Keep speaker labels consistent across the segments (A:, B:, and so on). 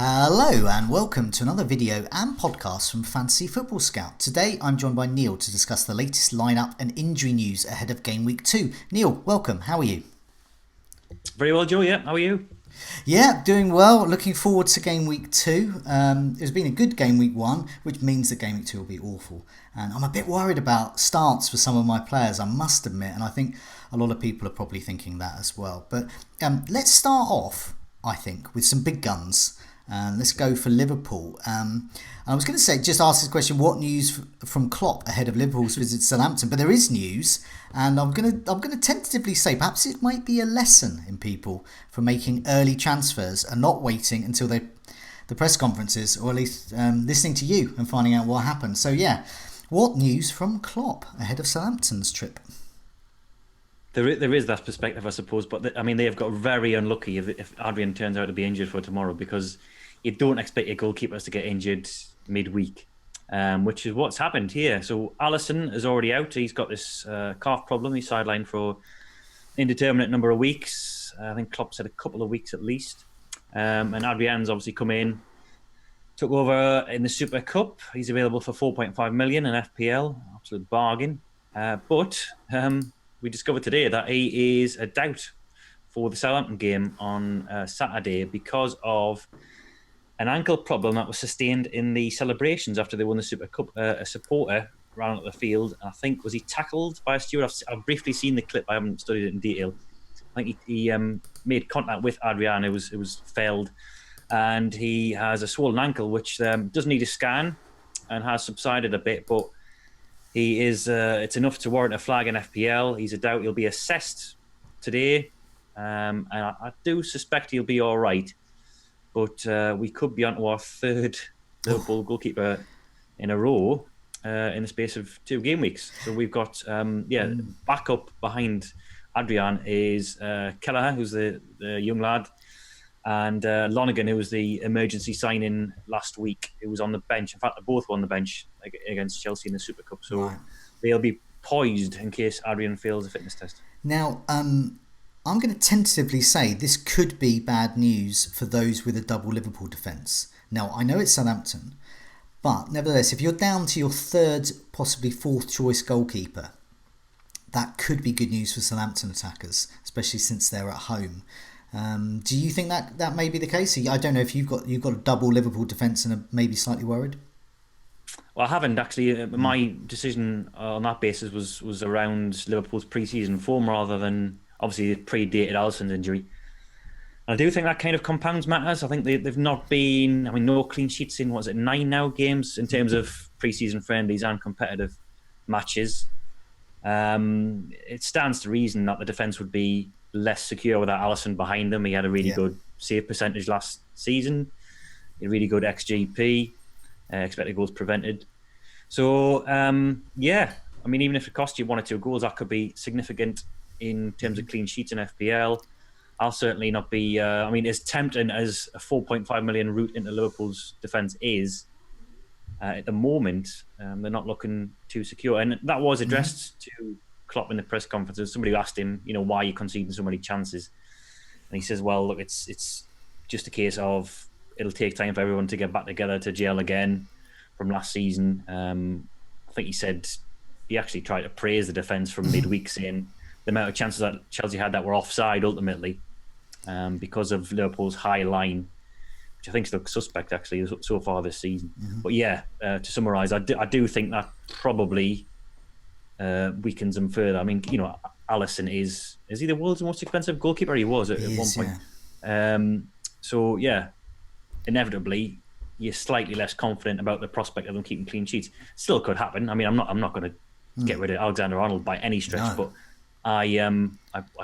A: Hello and welcome to another video and podcast from Fantasy Football Scout. Today I'm joined by Neale to discuss the latest lineup and injury news ahead of Gameweek 2. Neale, welcome. How are you?
B: Very well, Joe. Yeah, how are you?
A: Yeah, doing well. Looking forward to Gameweek 2. It's been a good Gameweek 1, which means that Gameweek 2 will be awful. And I'm a bit worried about starts for some of my players, I must admit. And I think a lot of people are probably thinking that as well. But let's start off, I think, with some big guns. Let's go for Liverpool. I was going to say, just ask this question: what news from Klopp ahead of Liverpool's visit to Southampton? But there is news, and I'm going to tentatively say perhaps it might be a lesson in people for making early transfers and not waiting until the press conferences, or at least listening to you and finding out what happened. So yeah, what news from Klopp ahead of Southampton's trip?
B: There is that perspective, I suppose, but they have got very unlucky if Adrian turns out to be injured for tomorrow, because you don't expect your goalkeepers to get injured midweek, which is what's happened here. So Alisson is already out. He's got this calf problem. He's sidelined for an indeterminate number of weeks. I think Klopp said a couple of weeks at least. And Adrian's obviously come in, took over in the Super Cup. He's available for 4.5 million in FPL, absolute bargain. But we discovered today that he is a doubt for the Southampton game on Saturday because of an ankle problem that was sustained in the celebrations after they won the Super Cup. A supporter ran out of the field, and I think, was he tackled by a steward? I've briefly seen the clip. I haven't studied it in detail. I think he made contact with Adrian. It was failed, and he has a swollen ankle, which does need a scan and has subsided a bit, but he is. It's enough to warrant a flag in FPL. He's a doubt. He'll be assessed today, and I do suspect he'll be all right. But we could be onto our third Liverpool goalkeeper in a row in the space of 2 game weeks. So we've got backup behind Adrian is Kelleher, who's the young lad, and Lonergan, who was the emergency signing last week, who was on the bench. In fact, they both were on the bench against Chelsea in the Super Cup. So they'll be poised in case Adrian fails a fitness test.
A: Now, I'm going to tentatively say this could be bad news for those with a double Liverpool defence. Now, I know it's Southampton, but nevertheless, if you're down to your third, possibly fourth choice goalkeeper, that could be good news for Southampton attackers, especially since they're at home. Do you think that may be the case? I don't know if you've got a double Liverpool defence and are maybe slightly worried.
B: Well, I haven't actually. My decision on that basis was around Liverpool's pre-season form rather than obviously it predated Alisson's injury. And I do think that kind of compounds matters. I think they've not been, no clean sheets in, 9 now games in terms of pre-season friendlies and competitive matches. It stands to reason that the defence would be less secure without Alisson behind them. He had a really good save percentage last season, a really good XGP, expected goals prevented. So, even if it costs you 1 or 2 goals, that could be significant in terms of clean sheets in FPL. I'll certainly not be... as tempting as a 4.5 million route into Liverpool's defence is, at the moment, they're not looking too secure. And that was addressed to Klopp in the press conferences. Somebody asked him, why are you conceding so many chances? And he says, well, look, it's just a case of it'll take time for everyone to get back together to gel again from last season. I think he said he actually tried to praise the defence from midweek, saying the amount of chances that Chelsea had that were offside ultimately because of Liverpool's high line, which I think looks suspect actually so far this season. But to summarise, I do think that probably weakens them further. Alisson is he the world's most expensive goalkeeper? He was at one point. Inevitably you're slightly less confident about the prospect of them keeping clean sheets. Still could happen. I'm not going to get rid of Alexander-Arnold by any stretch, but I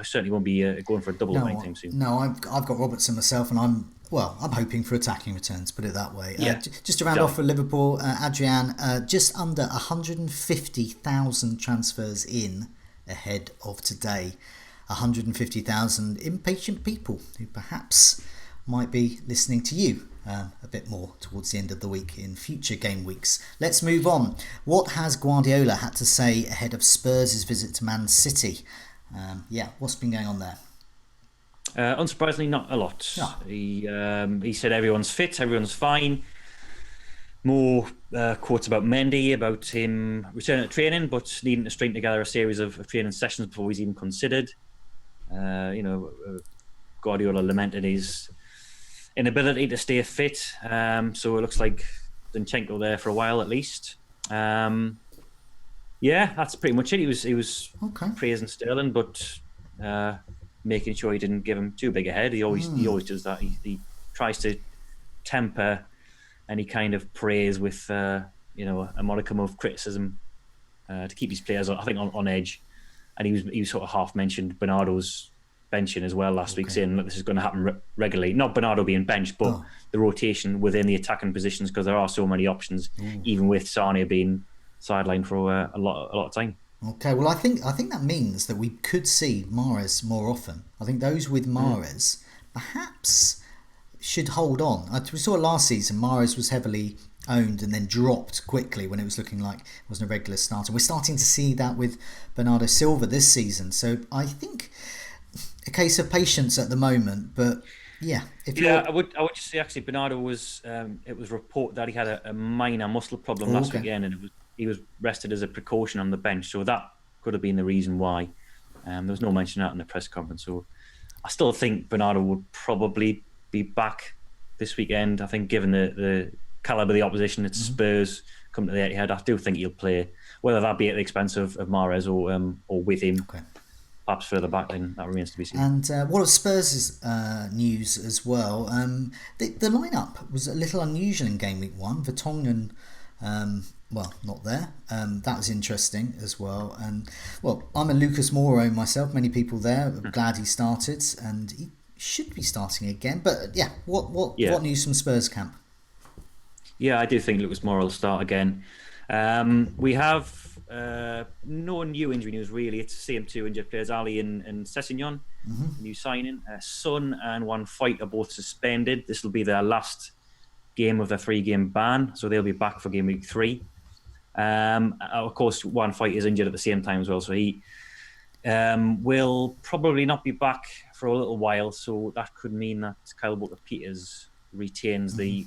B: certainly won't be going for a double anytime soon.
A: No, I've got Robertson myself, and I'm hoping for attacking returns, put it that way. Just to round off for Liverpool, Adrian, just under 150,000 transfers in ahead of today. 150,000 impatient people who perhaps might be listening to you a bit more towards the end of the week in future game weeks. Let's move on. What has Guardiola had to say ahead of Spurs' visit to Man City? What's been going on there?
B: Unsurprisingly, not a lot.
A: Yeah.
B: He said everyone's fit, everyone's fine. More quotes about Mendy, about him returning to training, but needing to string together a series of training sessions before he's even considered. Guardiola lamented his inability to stay fit. So it looks like Zinchenko there for a while at least. Yeah, that's pretty much it. He was
A: Okay.
B: praising Sterling, but making sure he didn't give him too big a head. He always does that. He tries to temper any kind of praise with a modicum of criticism to keep his players, I think, on edge. And he was sort of half mentioned Bernardo's benching as well last week, saying that this is going to happen regularly. Not Bernardo being benched, but the rotation within the attacking positions, because there are so many options, even with Sane being sidelined for a lot of time.
A: Okay, well, I think that means that we could see Mahrez more often. I think those with Mahrez perhaps should hold on. We saw last season Mahrez was heavily owned and then dropped quickly when it was looking like it wasn't a regular starter. We're starting to see that with Bernardo Silva this season. So I think a case of patience at the moment, but yeah.
B: I would just say actually Bernardo was it was reported that he had a minor muscle problem last weekend, and he was rested as a precaution on the bench, so that could have been the reason why. There was no mention of that in the press conference, so I still think Bernardo would probably be back this weekend. I think given the calibre of the opposition, it's Spurs come to the Etihad, I do think he'll play, whether that be at the expense of Mahrez or with him.
A: Okay.
B: Perhaps further back, then that remains to be seen.
A: And what of Spurs' news as well? The lineup was a little unusual in game week 1. Vertonghen, not there. That was interesting as well. And I'm a Lucas Moura myself. Many people there. I'm glad he started, and he should be starting again. But yeah, what news from Spurs camp?
B: Yeah, I do think Lucas Moura will start again. We have no new injury news really. It's the same two injured players, Ali and Sessegnon, new signing. Son and One Fight are both suspended. This will be their last game of their 3-game ban, so they'll be back for game week 3. Of course, One Fight is injured at the same time as well, so he will probably not be back for a little while. So that could mean that Kyle Walker-Peters retains the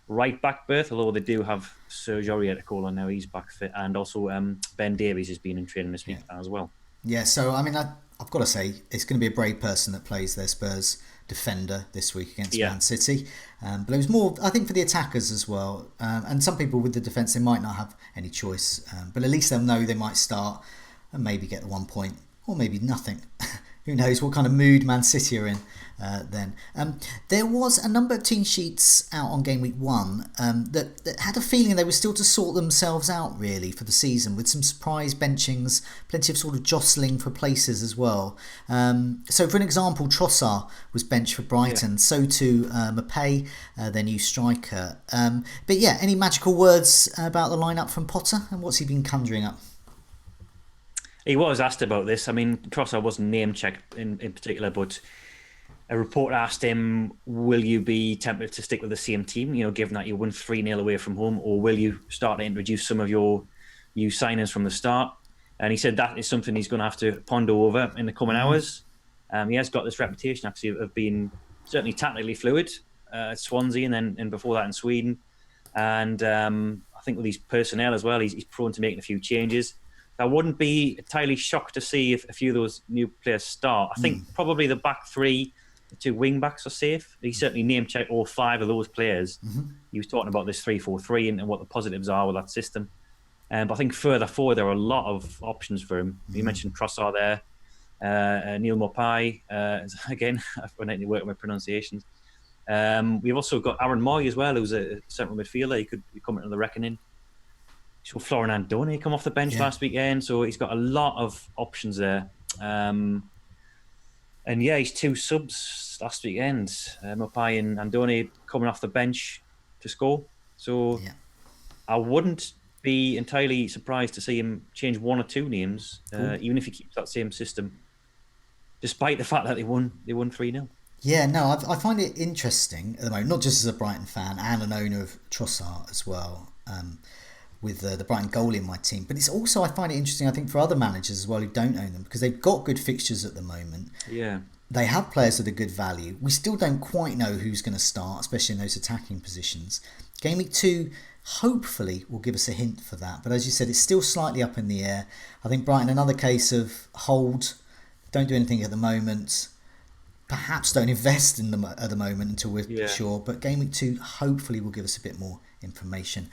B: right back berth, although they do have Serge Aurier to call on now. He's back fit, and also Ben Davies has been in training this week as well.
A: Yeah, so I mean, I've got to say it's going to be a brave person that plays their Spurs defender this week against Man City. But it was more, I think, for the attackers as well. And some people with the defence, they might not have any choice, but at least they'll know they might start and maybe get the 1 point, or maybe nothing. Who knows what kind of mood Man City are in then. There was a number of team sheets out on game week 1 that had a feeling they were still to sort themselves out really for the season, with some surprise benchings, plenty of sort of jostling for places as well. So for an example, Trossard was benched for Brighton, so too Maupay, their new striker. But yeah, any magical words about the lineup from Potter, and what's he been conjuring up?
B: He was asked about this. I mean, Trossard wasn't name-checked in particular, but a reporter asked him, will you be tempted to stick with the same team, given that you won 3-0 away from home, or will you start to introduce some of your new signings from the start? And he said that is something he's going to have to ponder over in the coming hours. He has got this reputation, actually, of being certainly tactically fluid at Swansea and before that in Sweden. And I think with his personnel as well, he's prone to making a few changes. I wouldn't be entirely shocked to see if a few of those new players start. I think probably the back 3, the 2 wing backs are safe. He certainly name-checked all 5 of those players. He was talking about this 3-4-3 and what the positives are with that system. But I think further forward, there are a lot of options for him. You mentioned Trossard there, Neale Maupay. Again, I need to work on my pronunciations. We've also got Aaron Moy as well, who's a central midfielder. He could be coming to the reckoning. So Florian Andone come off the bench last weekend, so he's got a lot of options there. And his 2 subs last weekend, Maupay and Andone coming off the bench to score. So I wouldn't be entirely surprised to see him change 1 or 2 names, even if he keeps that same system, despite the fact that they won 3-0.
A: Yeah, no, I find it interesting at the moment, not just as a Brighton fan and an owner of Trossard as well. With the Brighton goalie in my team, but it's also, I find it interesting, I think, for other managers as well who don't own them, because they've got good fixtures at the moment. they have players at a good value. We still don't quite know who's going to start, especially in those attacking positions. Game week 2 hopefully will give us a hint for that. But as you said, it's still slightly up in the air. I think Brighton, another case of hold, don't do anything at the moment. Perhaps don't invest in them at the moment until we're sure. But game week 2 hopefully will give us a bit more information.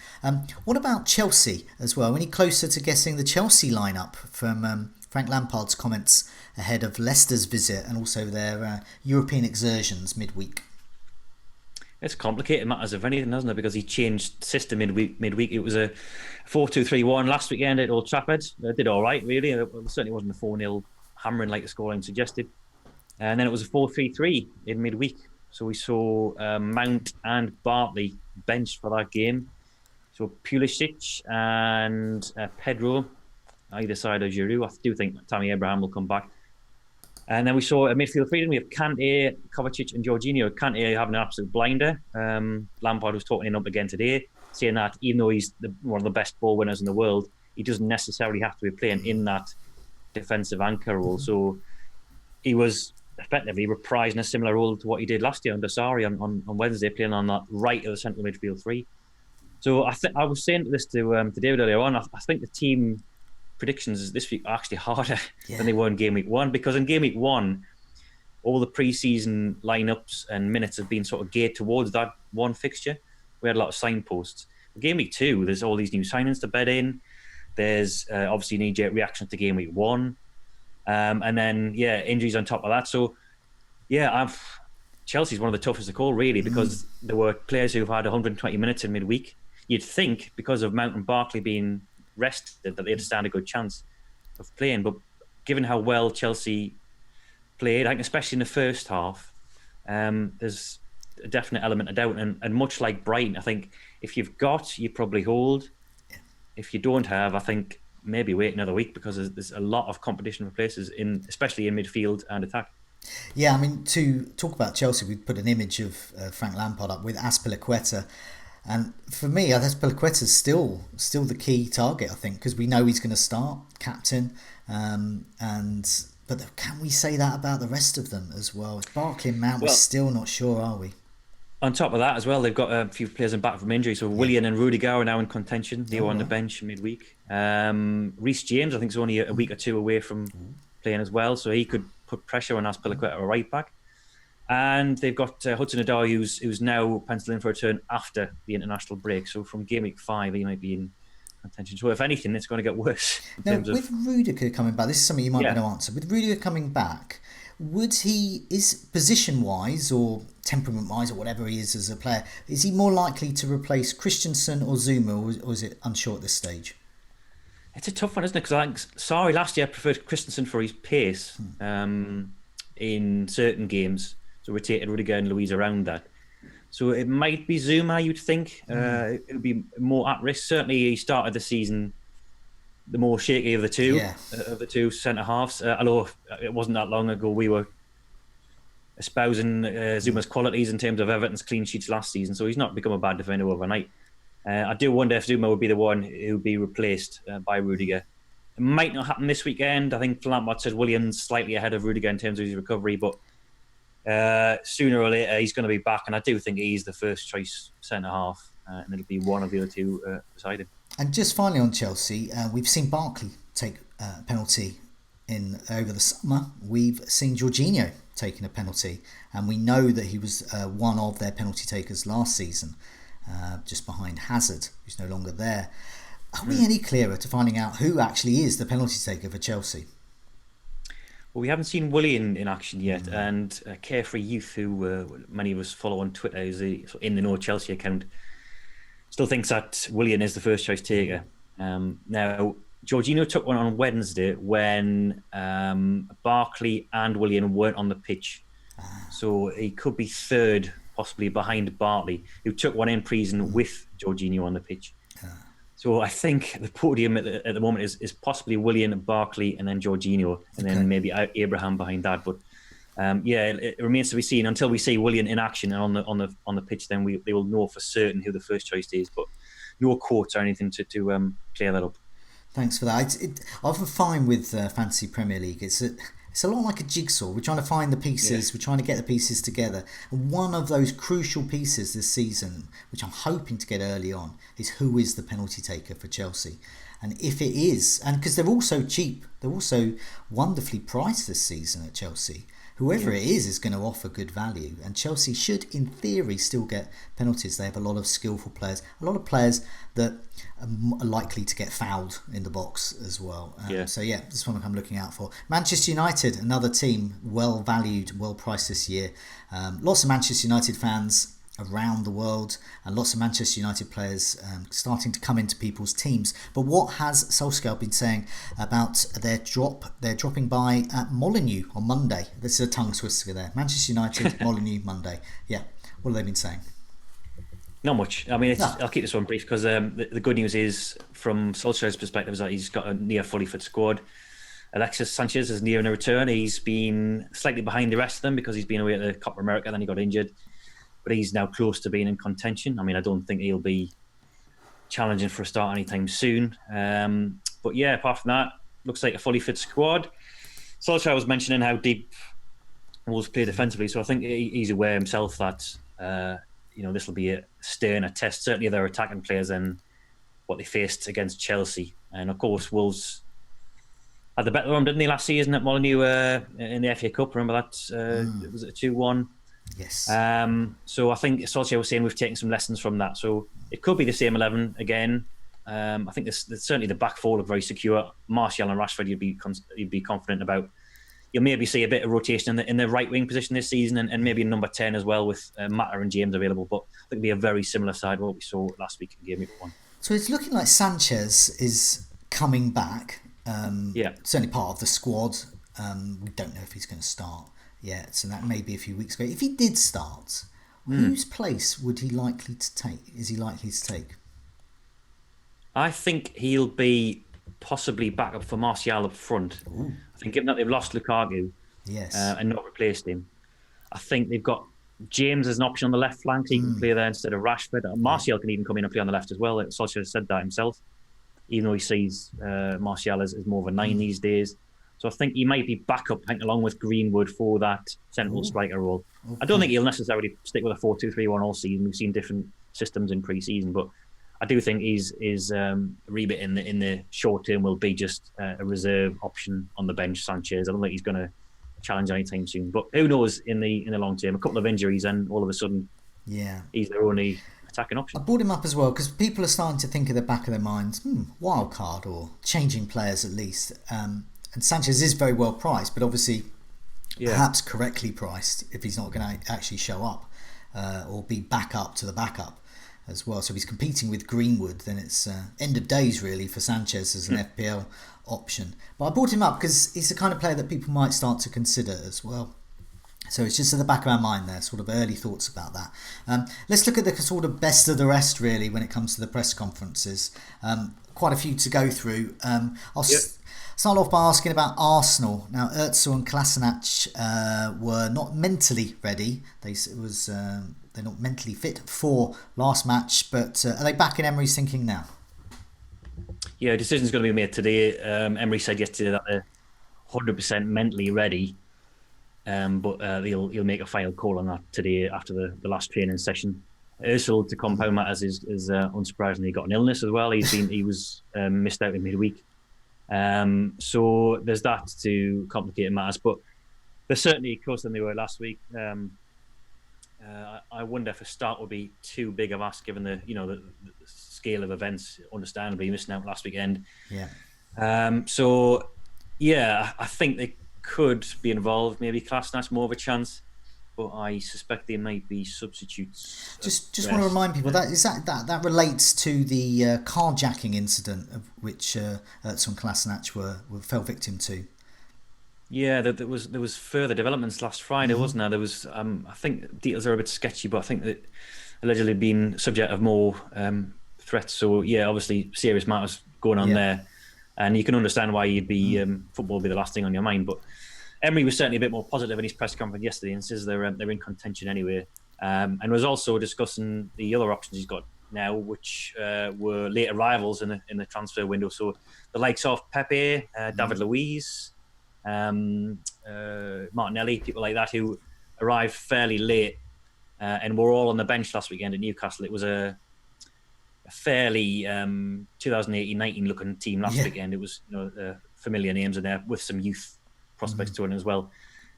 A: What about Chelsea as well? Any closer to guessing the Chelsea lineup from Frank Lampard's comments ahead of Leicester's visit and also their European exertions midweek?
B: It's complicated matters of anything, doesn't it? Because he changed system midweek. It was a 4-2-3-1 last weekend at Old Trafford. It did all right, really. It certainly wasn't a 4-0 hammering like the scoreline suggested. And then it was a 4-3-3 in midweek. So we saw Mount and Bartley benched for that game. So Pulisic and Pedro, either side of Giroud. I do think Tammy Abraham will come back. And then we saw a midfield freedom. We have Kante, Kovacic and Jorginho. Kante having an absolute blinder. Lampard was talking him up again today, saying that even though he's one of the best ball winners in the world, he doesn't necessarily have to be playing in that defensive anchor role. So he was effectively reprising a similar role to what he did last year under Sarri on Wednesday, playing on that right of the central midfield three. So I was saying this to David earlier on. I think the team predictions this week are actually harder than they were in game week 1, because in game week 1, all the pre-season lineups and minutes have been sort of geared towards that one fixture. We had a lot of signposts. In game week 2, there's all these new signings to bed in. There's obviously knee-jerk reaction to game week 1. And then, injuries on top of that. So, Chelsea's one of the toughest to call, really, because there were players who've had 120 minutes in midweek. You'd think, because of Mount and Barkley being rested, that they'd stand a good chance of playing. But given how well Chelsea played, I think especially in the first half, there's a definite element of doubt. And much like Brighton, I think if you've got, you probably hold. If you don't have, I think maybe wait another week, because there's a lot of competition for places, especially in midfield and attack.
A: Yeah, I mean, to talk about Chelsea, we put an image of Frank Lampard up with Azpilicueta. And for me, Azpilicueta's still the key target, I think, because we know he's going to start, captain. But can we say that about the rest of them as well? Barkley and Mount, we're still not sure, are we?
B: On top of that as well, they've got a few players in back from injury. So Willian and Rudiger are now in contention. They were on the bench midweek. Reece James, I think, is only a week or two away from playing as well. So he could put pressure on Azpilicueta or right back. And they've got Hudson-Odoi, who's now penciled in for a turn after the international break. So from game week 5, he might be in contention. So if anything, it's going to get worse.
A: With Rudiger coming back, this is something you might want to answer. With Rudiger coming back, is position-wise or temperament-wise or whatever he is as a player, is he more likely to replace Christensen or Zuma, or is it unsure at this stage?
B: It's a tough one, isn't it? Because I think Sarri last year preferred Christensen for his pace in certain games. So rotated Rudiger and Luiz around that. So it might be Zuma, you'd think. It would be more at risk. Certainly, he started the season the more shaky of the two centre halves. Although it wasn't that long ago, we were espousing Zuma's qualities in terms of Everton's clean sheets last season. So he's not become a bad defender overnight. I do wonder if Zuma would be the one who would be replaced by Rudiger. It might not happen this weekend. I think Lampard said Williams slightly ahead of Rudiger in terms of his recovery, but sooner or later he's going to be back, and I do think he's the first choice centre half, and it'll be one of the other two decided.
A: And just finally on Chelsea, we've seen Barkley take a penalty over the summer. We've seen Jorginho taking a penalty, and we know that he was one of their penalty takers last season, just behind Hazard, who's no longer there. Are we any clearer to finding out who actually is the penalty taker for Chelsea?
B: Well, we haven't seen Willian in action yet, and Carefree Youth, who many of us follow on Twitter, is in the No Chelsea account, still thinks that Willian is the first choice taker. Now, Jorginho took one on Wednesday when Barkley and Willian weren't on the pitch. So he could be third, possibly behind Bartley, who took one in pre-season with Jorginho on the pitch. So I think the podium at the moment is possibly Willian, Barkley, and then Jorginho, and then maybe Abraham behind that. But it remains to be seen. Until we see Willian in action and on the pitch, then they will know for certain who the first choice is. But no quotes or anything to clear that up.
A: Thanks for that. I often find with Fantasy Premier League, it's It's a lot like a jigsaw. We're trying to find the pieces. We're trying to get the pieces together. And one of those crucial pieces this season, which I'm hoping to get early on, is who is the penalty taker for Chelsea. And if it is, and because they're also cheap, they're also wonderfully priced this season at Chelsea. Whoever it is going to offer good value. And Chelsea should, in theory, still get penalties. They have a lot of skillful players, a lot of players that are likely to get fouled in the box as well. So yeah, this is one I'm looking out for. Manchester United, another team, well valued, well priced this year. Lots of Manchester United fans around the world, and lots of Manchester United players starting to come into people's teams. But what has Solskjaer been saying about their drop? They're dropping by at Molineux on Monday. This is a tongue twister there. Manchester United, Molineux, Monday. Yeah, what have they been saying?
B: Not much. I mean, I'll keep this one brief because the good news is, from Solskjaer's perspective, is that he's got a near fully fit squad. Alexis Sanchez is near in a return. He's been slightly behind the rest of them because he's been away at the Copa America, then he got injured. But he's now close to being in contention. I mean, I don't think he'll be challenging for a start anytime soon. But yeah, apart from that, looks like a fully fit squad. Solskjaer was mentioning how deep Wolves play defensively, so I think he's aware himself that this will be a sterner test, certainly their attacking players, than what they faced against Chelsea. And of course, Wolves had the better of them, didn't they, last season at Molineux in the FA Cup? Remember that? Was it a 2-1?
A: Yes.
B: So I think Solskjaer was saying we've taken some lessons from that. So it could be the same 11 again. I think there's certainly the back four look very secure. Martial and Rashford, you'd be confident about. You'll maybe see a bit of rotation in the right wing position this season, and maybe in number 10 as well, with Mata and James available. But I think it'll be a very similar side to what we saw last week in Gameweek 1.
A: So it's looking like Sanchez is coming back. Certainly part of the squad. We don't know if he's going to start yet, so that may be a few weeks ago. If he did start, whose place would he likely to take? Is he likely to take?
B: I think he'll be possibly back up for Martial up front.
A: Ooh.
B: I think given that they've lost Lukaku and not replaced him, I think they've got James as an option on the left flank, so he can play there instead of Rashford. Martial can even come in and play on the left as well. Solskjaer said that himself, even though he sees Martial as more of a 9 these days. So I think he might be backup, along with Greenwood, for that central striker role. Okay. I don't think he'll necessarily stick with a 4-2-3-1 all season. We've seen different systems in pre-season, but I do think his rebit in the short term will be just a reserve option on the bench. Sanchez, I don't think he's going to challenge anytime soon. But who knows in the long term? A couple of injuries, and all of a sudden, he's their only attacking option.
A: I brought him up as well because people are starting to think at the back of their minds, wild card or changing players at least. And Sanchez is very well priced, but obviously perhaps correctly priced if he's not going to actually show up or be back up to the backup as well. So if he's competing with Greenwood, then it's end of days really for Sanchez as an FPL option. But I brought him up because he's the kind of player that people might start to consider as well. So it's just at the back of our mind there, sort of early thoughts about that. Let's look at the sort of best of the rest really when it comes to the press conferences. Quite a few to go through. I'll start off by asking about Arsenal. Now, Özil and Kolasinac were not mentally ready. They're not mentally fit for last match, but are they back in Emery's thinking now?
B: Yeah, a decision's going to be made today. Emery said yesterday that they're 100% mentally ready, but he'll make a final call on that today after the last training session. Özil, to compound matters, is unsurprisingly got an illness as well. He was missed out in midweek. So there's that to complicate matters, but they're certainly closer than they were last week. I wonder if a start would be too big of ask given the scale of events. Understandably, missing out last weekend. I think they could be involved. Maybe Kolasinac more of a chance, but I suspect they might be substitutes.
A: Just want to remind people that relates to the carjacking incident of which Özil and Kolasinac fell victim to. Yeah,
B: there was further developments last Friday, wasn't there? There was, I think details are a bit sketchy, but I think that allegedly been subject of more threats. So yeah, obviously serious matters going on there, and you can understand why you'd be football would be the last thing on your mind. But Emery was certainly a bit more positive in his press conference yesterday and says they're in contention anyway, and was also discussing the other options he's got now, which were late arrivals in the transfer window. So the likes of Pepe, David Luiz, Martinelli, people like that who arrived fairly late and were all on the bench last weekend at Newcastle. It was a fairly 2018-19 looking team last weekend. It was familiar names in there with some youth prospects to it as well.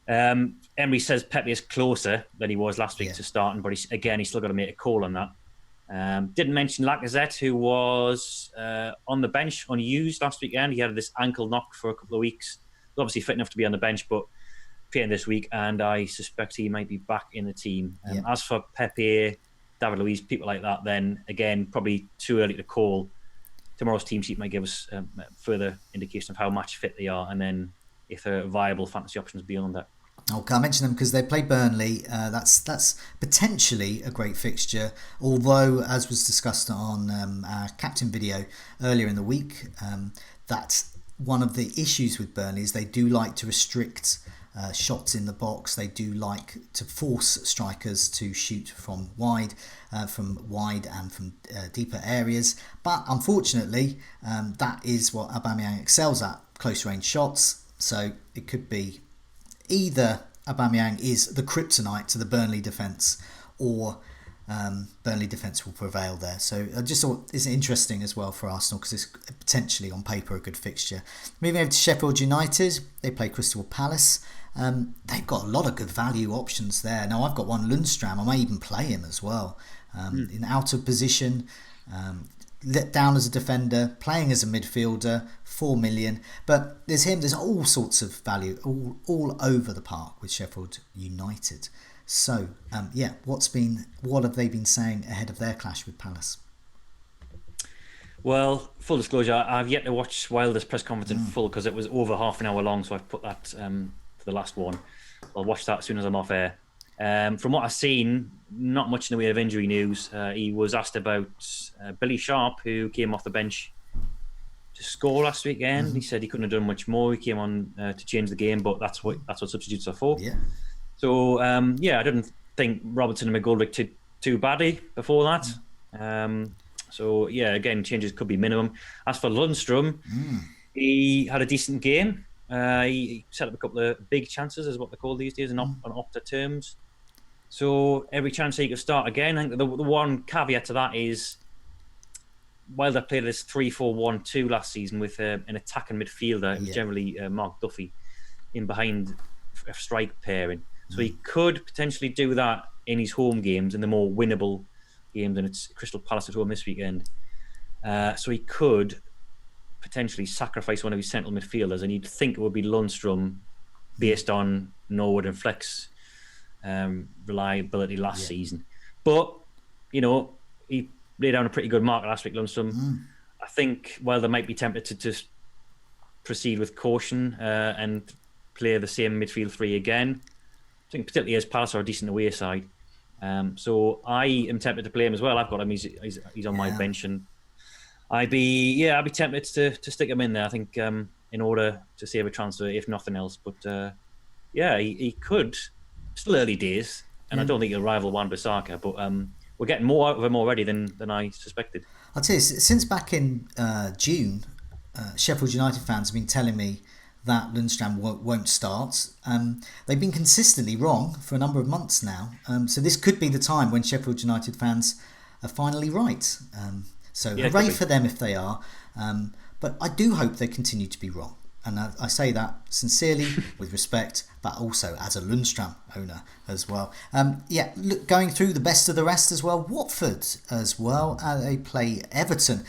B: Emery says Pepe is closer than he was last week to starting, but he's still got to make a call on that. Didn't mention Lacazette, who was on the bench, unused last weekend. He had this ankle knock for a couple of weeks. He's obviously fit enough to be on the bench, but playing this week, and I suspect he might be back in the team. As for Pepe, David Luiz, people like that, then again, probably too early to call. Tomorrow's team sheet might give us further indication of how match fit they are, and then if there are viable fantasy options beyond that.
A: Okay, I mention them because they play Burnley. That's potentially a great fixture. Although, as was discussed on our captain video earlier in the week, that one of the issues with Burnley is they do like to restrict shots in the box. They do like to force strikers to shoot from wide and from deeper areas. But unfortunately, that is what Aubameyang excels at: close range shots. So it could be either Aubameyang is the kryptonite to the Burnley defence, or Burnley defence will prevail there. So I just thought it's interesting as well for Arsenal because it's potentially on paper a good fixture. Moving over to Sheffield United, they play Crystal Palace. They've got a lot of good value options there. Now I've got one Lundstram. I may even play him as well. In out of position, let down as a defender, playing as a midfielder, 4 million. But there's him. There's all sorts of value all over the park with Sheffield United. So what have they been saying ahead of their clash with Palace?
B: Well, full disclosure, I've yet to watch Wilder's press conference in full because it was over half an hour long. So I've put that to the last one. I'll watch that as soon as I'm off air. From what I've seen, not much in the way of injury news. He was asked about Billy Sharp, who came off the bench to score last weekend. He said he couldn't have done much more. He came on to change the game, but that's what substitutes are for.
A: Yeah.
B: So I didn't think Robertson and McGoldrick did too badly before that. Again, changes could be minimum. As for Lundstram, he had a decent game. He set up a couple of big chances, is what they're called these days, on Opta terms. So every chance he could start again. I think the one caveat to that is Wilder played this 3-4-1-2 last season with an attacking midfielder. It was generally Mark Duffy in behind a strike pairing. So he could potentially do that in his home games, in the more winnable games, and it's Crystal Palace at home this weekend. So he could potentially sacrifice one of his central midfielders, and you'd think it would be Lundstram based on Norwood and Fleck's reliability last season. But, he laid down a pretty good mark last week, Lundstram. I think they might be tempted to just proceed with caution and play the same midfield three again. I think particularly as Palace are a decent away side. So I am tempted to play him as well. I've got him, he's on my bench, and I'd be tempted to stick him in there. I think in order to save a transfer, if nothing else. But he could. Still early days, and I don't think he'll rival Wan-Bissaka. But we're getting more out of him already than I suspected.
A: I'll tell you, since back in June, Sheffield United fans have been telling me that Lundstram won't start. They've been consistently wrong for a number of months now. So this could be the time when Sheffield United fans are finally right. Hooray for them if they are. But I do hope they continue to be wrong. And I say that sincerely, with respect, but also as a Lundstram owner as well. Look, going through the best of the rest as well. Watford as well. They play Everton.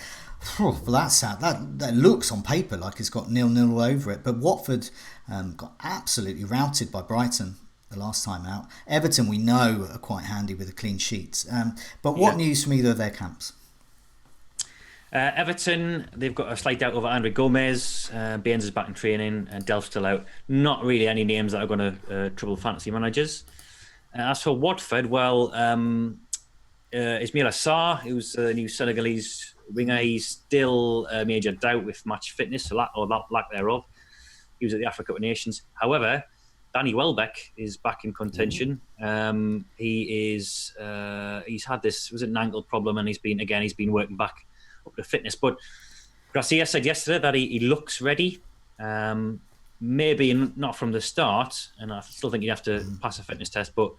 A: That looks on paper like it's got 0-0 all over it. But Watford got absolutely routed by Brighton the last time out. Everton, we know, are quite handy with a clean sheet. But what news from either of their camps?
B: Everton, they've got a slight doubt over Andre Gomez. Baines is back in training, and Delph's still out. Not really any names that are going to trouble fantasy managers. As for Watford, Ismail Assar, who's the new Senegalese winger, he's still a major doubt with match fitness or lack thereof. He was at the Africa Cup of Nations. However, Danny Welbeck is back in contention. He's had this, was it an ankle problem, and he's been working back up to fitness. But Garcia said yesterday that he looks ready. maybe not from the start, and I still think you have to pass a fitness test, but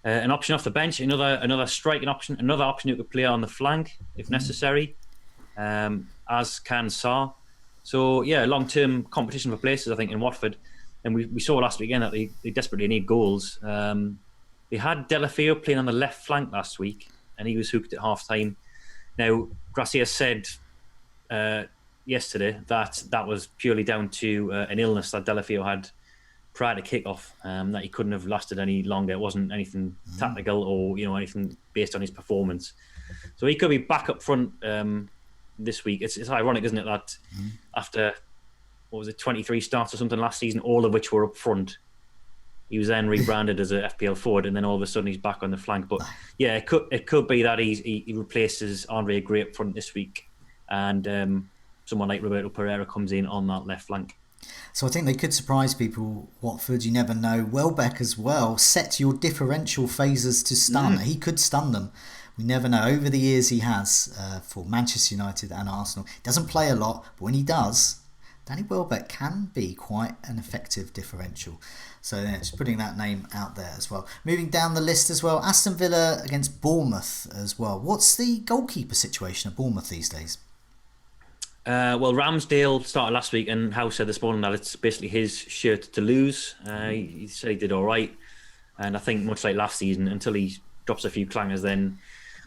B: an option off the bench, another striking option, another option who could play on the flank if necessary, as can Sarr. So yeah, long-term competition for places, I think, in Watford. And we saw last weekend that they desperately need goals. They had Delafeu playing on the left flank last week, and he was hooked at half-time. Now, Gracia said yesterday that was purely down to an illness that Delafeu had prior to kick-off, that he couldn't have lasted any longer. It wasn't anything tactical or anything based on his performance. So he could be back up front this week. It's ironic, isn't it, that after 23 starts or something last season, all of which were up front, he was then rebranded as a FPL forward, and then all of a sudden he's back on the flank. But yeah, it could be that he replaces Andre Gray up front this week, and someone like Roberto Pereira comes in on that left flank.
A: So I think they could surprise people, Watford. You never know. Welbeck as well. Set your differential phases to stun. He could stun them. We never know. Over the years he has for Manchester United and Arsenal. He doesn't play a lot, but when he does, Danny Welbeck can be quite an effective differential. So yeah, just putting that name out there as well. Moving down the list as well, Aston Villa against Bournemouth as well. What's the goalkeeper situation at Bournemouth these days?
B: Well, Ramsdale started last week, and Howe said this morning that it's basically his shirt to lose. He said he did all right, and I think much like last season, until he drops a few clangers, then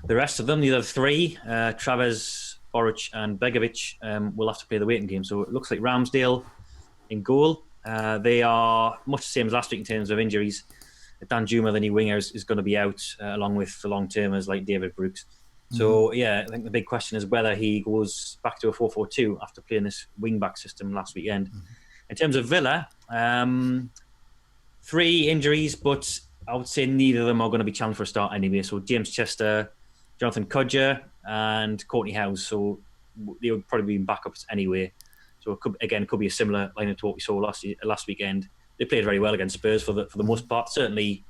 B: the rest of them, the other three, Travers, Boric and Begovic, will have to play the waiting game. So it looks like Ramsdale in goal. They are much the same as last week in terms of injuries. Dan Juma, the new winger, is going to be out, along with the long-termers like David Brooks. So, yeah, I think the big question is whether he goes back to a 4-4-2 after playing this wing-back system last weekend. In terms of Villa, 3 injuries, but I would say neither of them are going to be challenged for a start anyway. So James Chester, Jonathan Kodja and Courtney Howes. So they would probably be backups anyway. So it could be a similar lineup to what we saw last weekend. They played very well against Spurs for the most part. Certainly,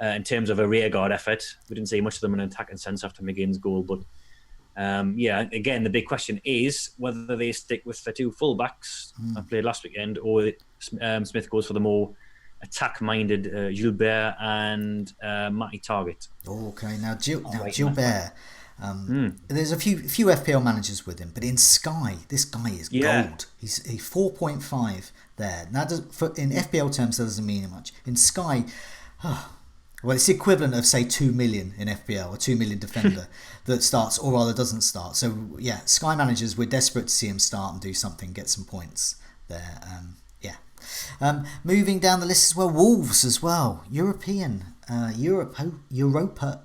B: in terms of a rearguard effort, we didn't see much of them in an attacking sense after McGinn's goal. But again, the big question is whether they stick with the 2 fullbacks that played last weekend, or Smith goes for the more attack-minded Gilbert and Matty Targett.
A: Okay, now Gilbert. There's a few FPL managers with him, but in Sky, this guy is gold. He's 4.5 there. Now, in FPL terms, that doesn't mean much. In Sky, well, it's the equivalent of, say, 2 million in FPL, a 2 million defender that starts or rather doesn't start. So, yeah, Sky managers, we're desperate to see him start and do something, get some points there. Moving down the list as well, Wolves as well. Europa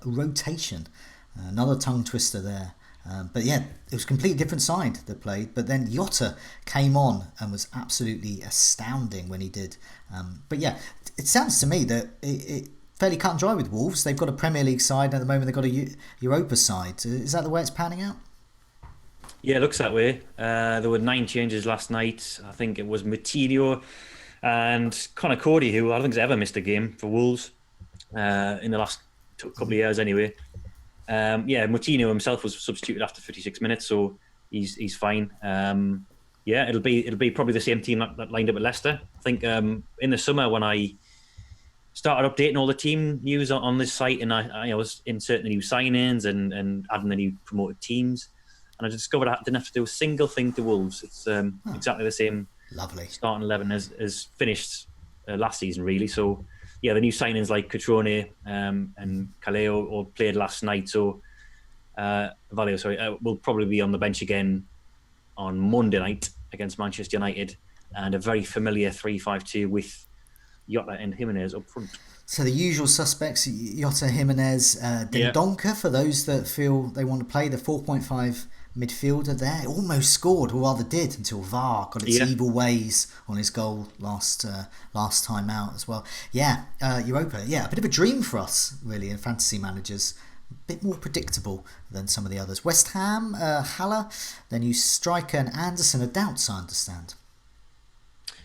A: rotation. Another tongue twister there. But yeah, it was a completely different side that played. But then Jota came on and was absolutely astounding when he did. But yeah, it sounds to me that it fairly cut and dry with Wolves. They've got a Premier League side, and at the moment they've got a Europa side. Is that the way it's panning out?
B: Yeah, it looks that way. There were 9 changes last night. I think it was Moutinho and Conor Cody, who I don't think has ever missed a game for Wolves in the last couple of years anyway. Moutinho himself was substituted after 56 minutes, so he's fine. It'll be probably the same team that lined up at Leicester. I think in the summer when I started updating all the team news on this site, and I was inserting the new signings and adding the new promoted teams, and I discovered I didn't have to do a single thing to Wolves. It's exactly the same.
A: Lovely
B: starting 11 as finished last season, really. So yeah, the new signings like Cutrone and Caleo all played last night. So Valeo, will probably be on the bench again on Monday night against Manchester United, and a very familiar 3-5-2 with Jota and Jimenez up front.
A: So the usual suspects, Jota, Jimenez, Dendoncker, for those that feel they want to play the 4.5 midfielder there. Almost scored, or rather did, until VAR got its evil ways on his goal last time out as well. Europa, a bit of a dream for us, really, in fantasy managers. A bit more predictable than some of the others. West Ham, Haller, their new striker, and Anderson are doubts, I understand.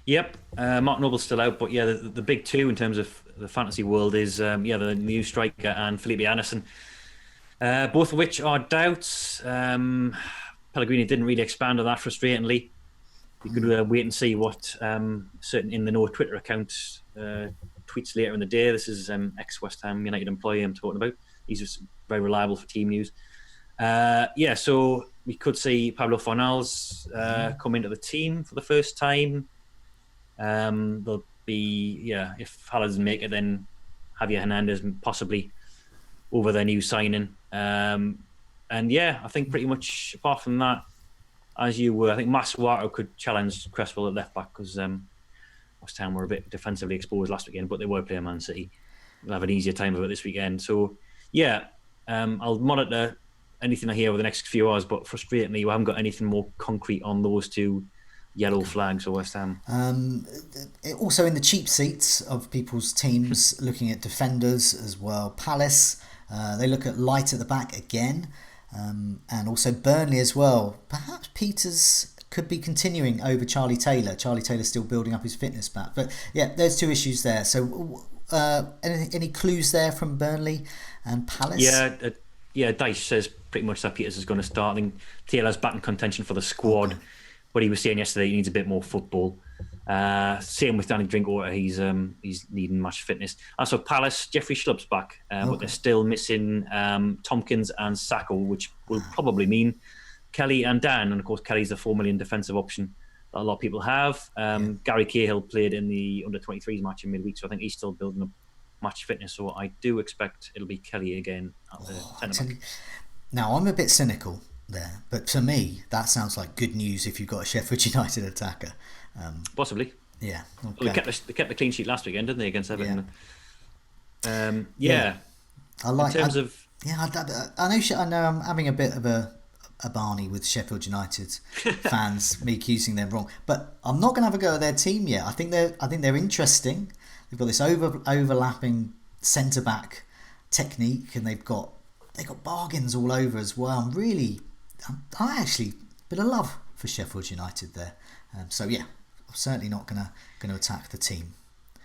A: Yep,
B: Mark Noble's still out, but the big two in terms of the fantasy world is the new striker and Felipe Anderson. Both of which are doubts. Pellegrini didn't really expand on that, frustratingly. we could wait and see what certain in the know Twitter account tweets later in the day. This is ex-West Ham United employee I'm talking about. He's just very reliable for team news. So we could see Pablo Fornals come into the team for the first time. There'll be, if Haller doesn't make it, then Javier Hernandez possibly over their new signing. I think pretty much apart from that, as you were, I think Masuaku could challenge Cresswell at left back because West Ham were a bit defensively exposed last weekend, but they were playing Man City. They'll have an easier time of it this weekend. So, I'll monitor anything I hear over the next few hours, but frustratingly, we haven't got anything more concrete on those two yellow flags for West Ham.
A: Also in the cheap seats of people's teams, looking at defenders as well. Palace, they look at light at the back again, and also Burnley as well. Perhaps Peters could be continuing over Charlie Taylor. Charlie Taylor's still building up his fitness back. But yeah, there's two issues there. So any clues there from Burnley and Palace?
B: Dyche says pretty much that Peters is going to start. I think Taylor's back in contention for the squad. Okay. But he was saying yesterday he needs a bit more football. Same with Danny Drinkwater, he's needing match fitness. Also Palace, Jeffrey Schlupp's back, but they're still missing Tompkins and Sacco, which will probably mean Kelly and Dan. And of course, Kelly's the $4 million defensive option that a lot of people have. Gary Cahill played in the under-23s match in midweek, so I think he's still building up match fitness. So I do expect it'll be Kelly again at the centre back.
A: Now, I'm a bit cynical there, but to me, that sounds like good news if you've got a Sheffield United attacker.
B: Possibly.
A: Yeah. Okay.
B: Well, they kept the clean sheet last weekend, didn't they, against Everton?
A: I like.
B: In terms of.
A: Yeah, I know. I'm having a bit of a Barney with Sheffield United fans, me accusing them wrong, but I'm not going to have a go at their team yet. I think they're interesting. They've got this overlapping centre back technique, and they've got bargains all over as well. I actually a bit of love for Sheffield United there. I'm certainly not going to attack the team.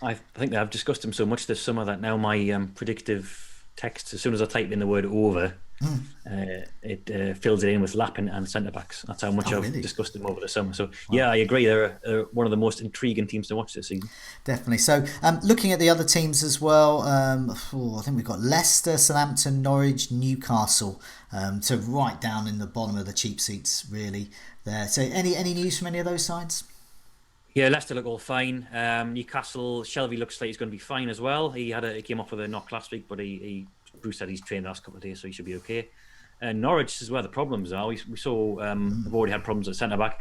B: I think I've discussed them so much this summer that now my predictive text, as soon as I type in the word over, it fills it in with Lappin and centre backs. That's how much I've discussed them over the summer. So yeah, I agree. They're one of the most intriguing teams to watch this season.
A: Definitely. So looking at the other teams as well, I think we've got Leicester, Southampton, Norwich, Newcastle, to right down in the bottom of the cheap seats really there. So any news from any of those sides?
B: Yeah, Leicester look all fine. Newcastle, Shelby looks like he's going to be fine as well. He came off with a knock last week, but Bruce said he's trained the last couple of days, so he should be okay. Norwich is where the problems are. We saw they've already had problems at centre back.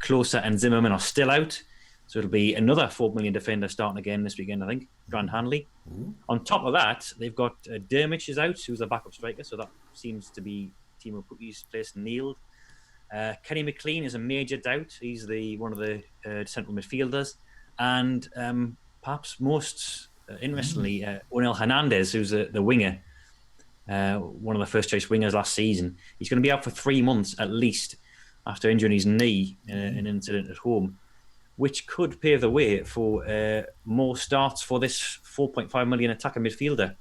B: Klose and Zimmerman are still out, so it'll be another $4 million defender starting again this weekend, I think. Grant Hanley. On top of that, they've got Dermich is out, who's a backup striker, so that seems to be Timo Pukki's place, Neale. Kenny McLean is a major doubt. He's one of the central midfielders, and perhaps most interestingly, Onel Hernandez, who's the winger, one of the first choice wingers last season. He's going to be out for 3 months at least after injuring his knee in an incident at home, which could pave the way for more starts for this $4.5 million attacker midfielder,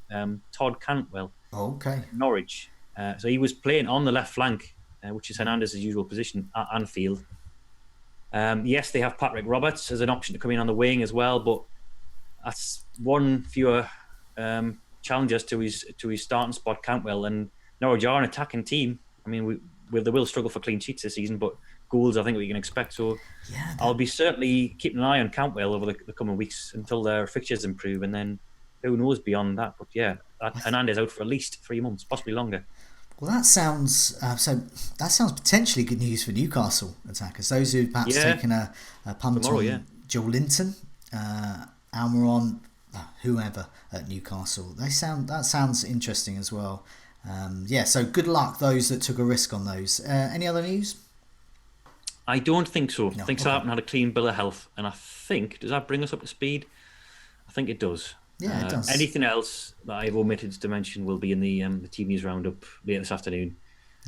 B: Todd Cantwell.
A: Okay.
B: Norwich. So he was playing on the left flank, which is Hernandez's usual position at Anfield. Yes, they have Patrick Roberts as an option to come in on the wing as well, but that's one fewer challengers to his starting spot, Cantwell. And Norwich are an attacking team. I mean, they will struggle for clean sheets this season, but goals I think we can expect. So I'll be certainly keeping an eye on Cantwell over the coming weeks until their fixtures improve, and then who knows beyond that. But yeah, Hernandez out for at least 3 months, possibly longer.
A: Well, that sounds potentially good news for Newcastle attackers. Those who perhaps taken a punt on Joel Linton, Almiron, whoever at Newcastle. That sounds interesting as well. So good luck those that took a risk on those. Any other news?
B: I don't think so. No, I think Southampton had a clean bill of health, and I think, does that bring us up to speed? I think it does.
A: Yeah, it does.
B: Anything else that I've omitted to mention will be in the team news roundup later this afternoon.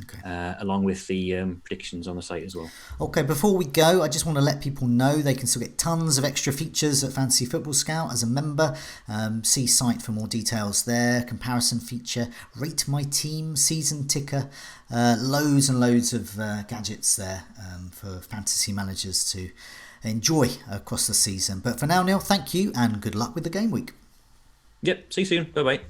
A: Okay.
B: along with the predictions on the site as well.
A: Okay, before we go, I just want to let people know they can still get tons of extra features at Fantasy Football Scout as a member. See site for more details there. Comparison feature, rate my team, season ticker, loads and loads of gadgets there for fantasy managers to enjoy across the season. But for now, Neale, thank you and good luck with the game week.
B: Yep, see you soon. Bye bye.